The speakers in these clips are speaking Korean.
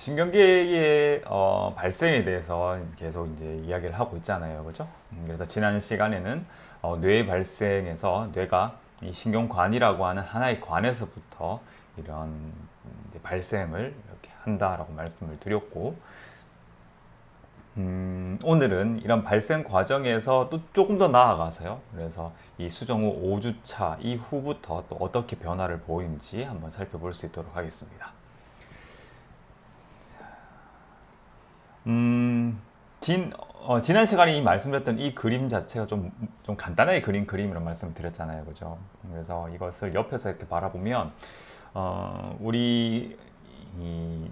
신경계의 발생에 대해서 계속 이제 이야기를 하고 있잖아요, 그죠? 그래서 지난 시간에는 뇌의 발생에서 뇌가 이 신경관이라고 하는 하나의 관에서부터 이런 이제 발생을 이렇게 한다라고 말씀을 드렸고, 오늘은 이런 발생 과정에서 또 조금 더 나아가서요. 그래서 이 수정 후 5주차 이후부터 또 어떻게 변화를 보이는지 한번 살펴볼 수 있도록 하겠습니다. 지난 시간에 말씀드렸던 이 그림 자체가 좀 간단하게 그린 그림이라는 말씀을 드렸잖아요. 그죠? 그래서 이것을 옆에서 이렇게 바라보면, 우리,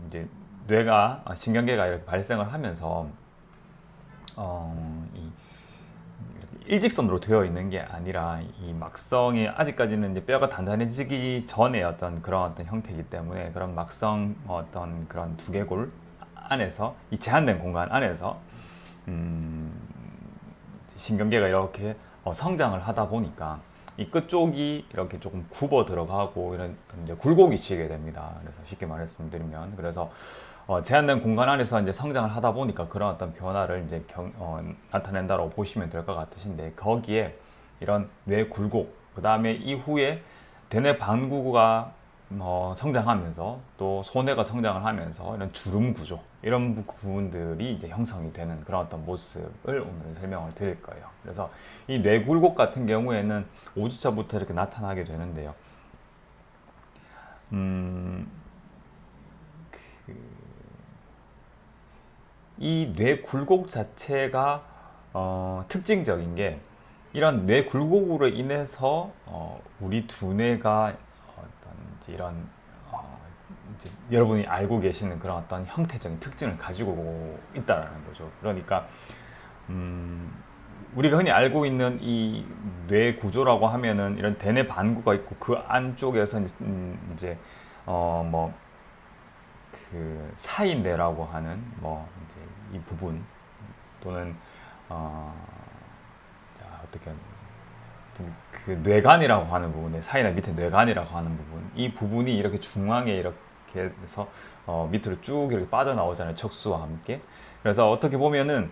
이제 뇌가, 신경계가 이렇게 발생을 하면서, 이 일직선으로 되어 있는 게 아니라 이 막성이 아직까지는 이제 뼈가 단단해지기 전에 어떤 그런 어떤 형태이기 때문에 그런 막성 어떤 그런 두개골 안에서 이 제한된 공간 안에서 음, 신경계가 이렇게 성장을 하다 보니까 이 끝쪽이 이렇게 조금 굽어 들어가고 이런 이제 굴곡이 치게 됩니다. 그래서 쉽게 말씀드리면 그래서 제한된 공간 안에서 이제 성장을 하다 보니까 그런 어떤 변화를 이제 나타낸다고 보시면 될 것 같으신데 거기에 이런 뇌 굴곡 그 다음에 이후에 대뇌 반구가 성장하면서 또 소뇌가 성장을 하면서 이런 주름 구조 이런 부분들이 이제 형성이 되는 그런 어떤 모습을 오늘 설명을 드릴 거예요. 그래서 이 뇌굴곡 같은 경우에는 5주차부터 이렇게 나타나게 되는데요. 이 뇌굴곡 자체가 특징적인 게 이런 뇌굴곡으로 인해서 우리 두뇌가 어떤 이제 이런 이제 여러분이 알고 계시는 그런 어떤 형태적인 특징을 가지고 있다라는 거죠. 그러니까 우리가 흔히 알고 있는 이 뇌 구조라고 하면은 이런 대뇌 반구가 있고 그 안쪽에서 이제 뭐 그 사이뇌라고 하는 뭐 이제 이 부분 또는 어 어떻게 그 뇌관이라고 하는 부분에 사이나 밑에 뇌관이라고 하는 부분 이 부분이 이렇게 중앙에 이렇게 해서 밑으로 쭉 이렇게 빠져나오잖아요, 척수와 함께. 그래서 어떻게 보면은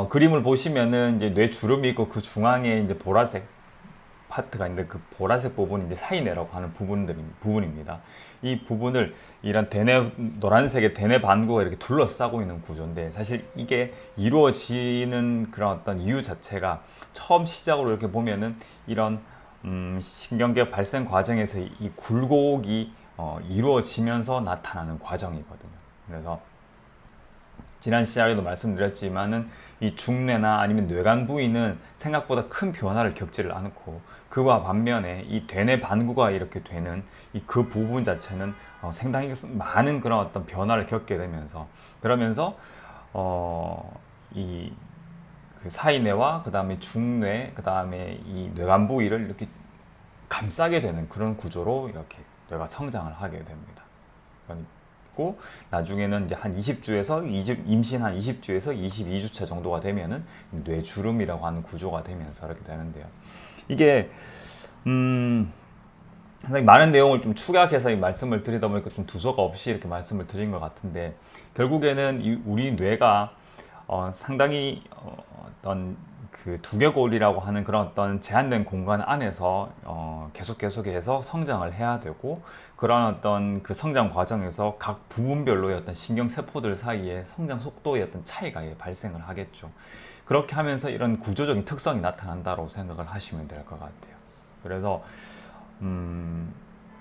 그림을 보시면은 이제 뇌 주름이 있고 그 중앙에 이제 보라색 파트가 있는데 그 보라색 부분이 이제 사이뇌라고 하는 부분입니다. 이 부분을 이런 대뇌 노란색의 대뇌 반구가 이렇게 둘러싸고 있는 구조인데 사실 이게 이루어지는 그런 어떤 이유 자체가 처음 시작으로 이렇게 보면은 이런 신경계 발생 과정에서 이 굴곡이 이루어지면서 나타나는 과정이거든요. 그래서 지난 시간에도 말씀드렸지만은 이 중뇌나 아니면 뇌관 부위는 생각보다 큰 변화를 겪지를 않고 그와 반면에 이 대뇌 반구가 이렇게 되는 이 그 부분 자체는 상당히 많은 그런 어떤 변화를 겪게 되면서 그러면서 이 그 사이뇌와 그 다음에 중뇌 그 다음에 이 뇌관 부위를 이렇게 감싸게 되는 그런 구조로 이렇게 뇌가 성장을 하게 됩니다. 그리고 나중에는 이제 한 20주에서 임신 한 20주에서 22주차 정도가 되면은 뇌주름이라고 하는 구조가 되면서 이렇게 되는데요. 이게 상당히 많은 내용을 좀 축약해서 이 말씀을 드리다 보니까 좀 두서가 없이 이렇게 말씀을 드린 것 같은데 결국에는 우리 뇌가 상당히 어떤 그 두개골이라고 하는 그런 어떤 제한된 공간 안에서 계속해서 성장을 해야 되고 그런 어떤 그 성장 과정에서 각 부분별로의 어떤 신경 세포들 사이에 성장 속도의 어떤 차이가 발생을 하겠죠. 그렇게 하면서 이런 구조적인 특성이 나타난다고 생각을 하시면 될 것 같아요. 그래서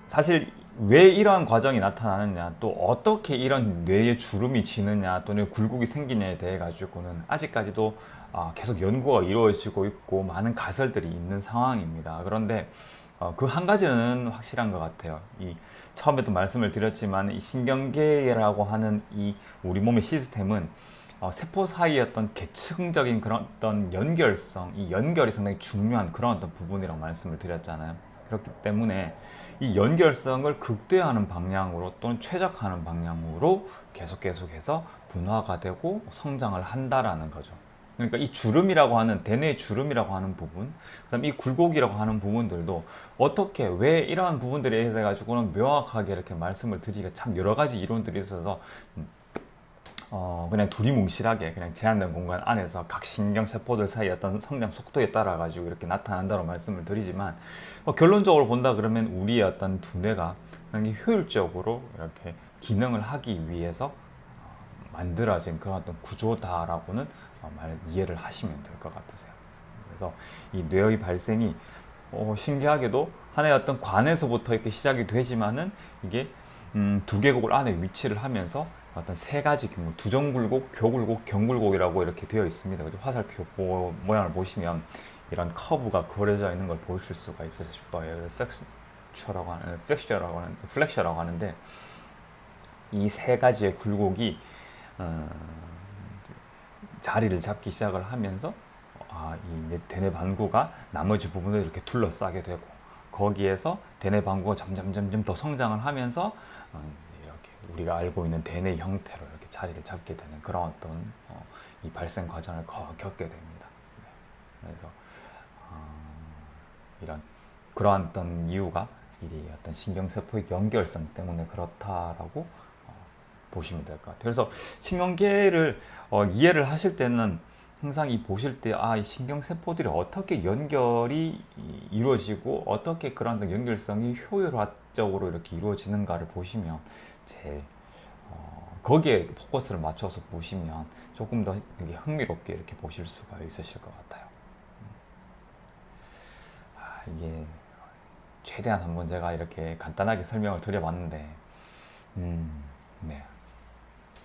사실 왜 이러한 과정이 나타나느냐 또 어떻게 이런 뇌의 주름이 지느냐 또는 굴곡이 생기냐에 대해 가지고는 아직까지도 계속 연구가 이루어지고 있고 많은 가설들이 있는 상황입니다. 그런데 그 한 가지는 확실한 것 같아요. 이 처음에도 말씀을 드렸지만 이 신경계라고 하는 이 우리 몸의 시스템은 세포 사이의 어떤 계층적인 그런 어떤 연결성, 이 연결이 상당히 중요한 그런 어떤 부분이라고 말씀을 드렸잖아요. 그렇기 때문에 이 연결성을 극대화하는 방향으로 또는 최적화하는 방향으로 계속해서 분화가 되고 성장을 한다라는 거죠. 그러니까 이 주름이라고 하는 대뇌 주름이라고 하는 부분, 그다음 이 굴곡이라고 하는 부분들도 어떻게 왜 이러한 부분들에 의해 가지고는 명확하게 이렇게 말씀을 드리기가 참 여러 가지 이론들이 있어서 그냥 두리뭉실하게 그냥 제한된 공간 안에서 각 신경세포들 사이 어떤 성장 속도에 따라 가지고 이렇게 나타난다고 말씀을 드리지만 결론적으로 본다 그러면 우리의 어떤 두뇌가 굉장히 효율적으로 이렇게 기능을 하기 위해서 만들어진 그런 어떤 구조다라고는 이해를 하시면 될 것 같으세요. 그래서 이 뇌의 발생이 신기하게도 하나의 어떤 관에서부터 이렇게 시작이 되지만은 이게 두개골 안에 위치를 하면서 어떤 세 가지 규모, 두정굴곡, 교굴곡, 경굴곡이라고 이렇게 되어 있습니다. 그래서 화살표 모양을 보시면 이런 커브가 그려져 있는 걸 보실 수가 있으실 거예요. 플렉셔라고 하는데 이 세 가지의 굴곡이 자리를 잡기 시작을 하면서 이 대뇌 반구가 나머지 부분을 이렇게 둘러싸게 되고 거기에서 대뇌 반구가 점점 더 성장을 하면서 이렇게 우리가 알고 있는 대뇌 형태로 이렇게 자리를 잡게 되는 그런 어떤 이 발생 과정을 겪게 됩니다. 그래서 이런 그러한 어떤 이유가 이 어떤 신경세포의 연결성 때문에 그렇다라고 보시면 될 것 같아요. 그래서 신경계를 이해를 하실 때는 항상 이 보실 때 이 신경세포들이 어떻게 연결이 이루어지고 어떻게 그런 연결성이 효율화적으로 이렇게 이루어지는가를 보시면 제일 거기에 포커스를 맞춰서 보시면 조금 더 흥미롭게 이렇게 보실 수가 있으실 것 같아요. 이게 최대한 한번 제가 이렇게 간단하게 설명을 드려봤는데 네.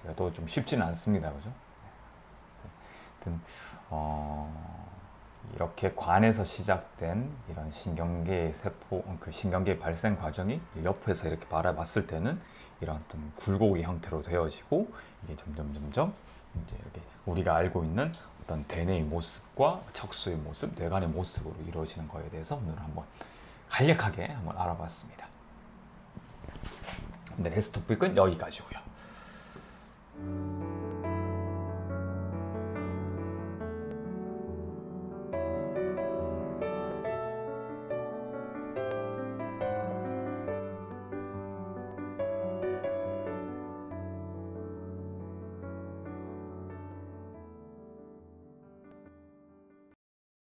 그래도 좀 쉽지는 않습니다. 그죠? 하여튼, 이렇게 관에서 시작된 이런 신경계 세포, 그 신경계 발생 과정이 옆에서 이렇게 바라봤을 때는 이런 어떤 굴곡의 형태로 되어지고 이게 점점 이제 이렇게 우리가 알고 있는 어떤 대뇌의 모습과 척수의 모습, 뇌관의 모습으로 이루어지는 거에 대해서 오늘 한번 간략하게 한번 알아봤습니다. 네, 레스 토픽은 여기까지고요.